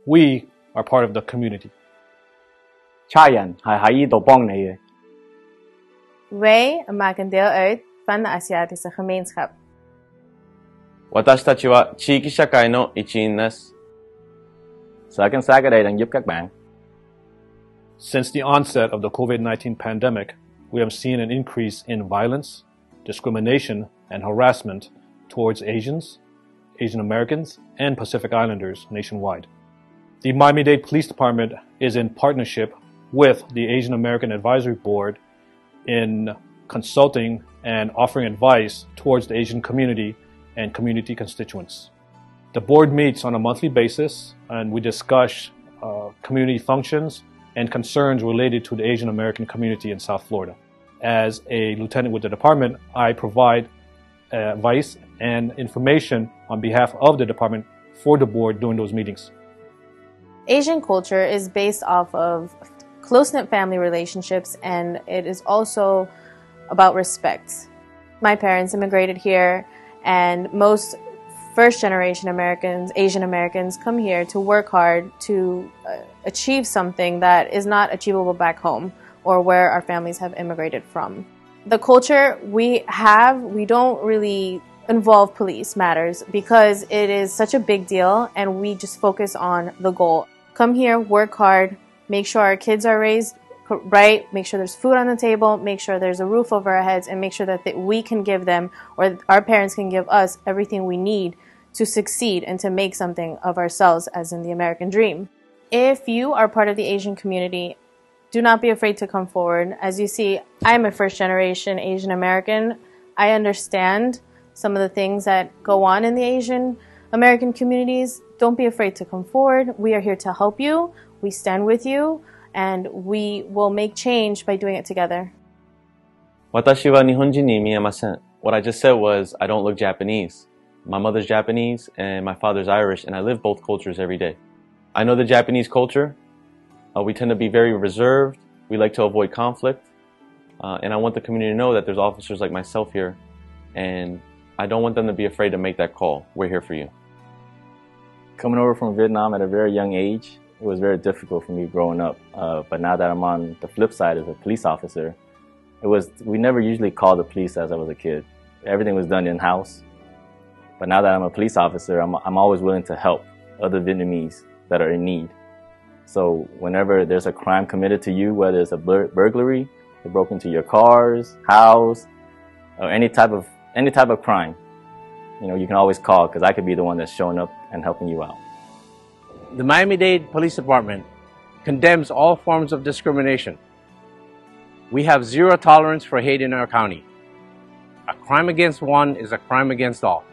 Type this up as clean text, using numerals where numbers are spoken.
We are part of the community. 差人係喺呢度幫你嘅。Wij maken deel uit van de Aziatische gemeenschap. 私たちは地域社会の一員です。Sa akin sa agad ay ng yupkak bang. Since the onset of the COVID-19 pandemic, we have seen an increase in violence, discrimination, and harassment towards Asians, Asian Americans, and Pacific Islanders nationwide. The Miami-Dade Police Department is in partnership with the Asian American Advisory Board in consulting and offering advice towards the Asian community and community constituents. The board meets on a monthly basis and we discuss community functions and concerns related to the Asian American community in South Florida. As a lieutenant with the department, I provide advice and information on behalf of the department for the board during those meetings. Asian culture is based off of close-knit family relationships, and it is also about respect. My parents immigrated here, and most first-generation Americans, Asian Americans, come here to work hard to achieve something that is not achievable back home or where our families have immigrated from. The culture we don't really involve police matters because it is such a big deal and we just focus on the goal. Come here, work hard, make sure our kids are raised right, make sure there's food on the table, make sure there's a roof over our heads, and make sure that we can give them, or our parents can give us, everything we need to succeed and to make something of ourselves as in the American dream. If you are part of the Asian community, do not be afraid to come forward. As you see, I'm a first-generation Asian American. I understand some of the things that go on in the Asian American communities. Don't be afraid to come forward. We are here to help you. We stand with you, and we will make change by doing it together. 私は日本人に見えません. What I just said was, I don't look Japanese. My mother's Japanese and my father's Irish, and I live both cultures every day. I know the Japanese culture. We tend to be very reserved. We like to avoid conflict. And I want the community to know that there's officers like myself here, and I don't want them to be afraid to make that call. We're here for you. Coming over from Vietnam at a very young age, it was very difficult for me growing up. But now that I'm on the flip side as a police officer, we never usually called the police as I was a kid. Everything was done in-house. But now that I'm a police officer, I'm always willing to help other Vietnamese that are in need. So whenever there's a crime committed to you, whether it's a burglary, they broke into your cars, house, or any type of crime, you can always call because I could be the one that's showing up and helping you out. The Miami-Dade Police Department condemns all forms of discrimination. We have zero tolerance for hate in our county. A crime against one is a crime against all.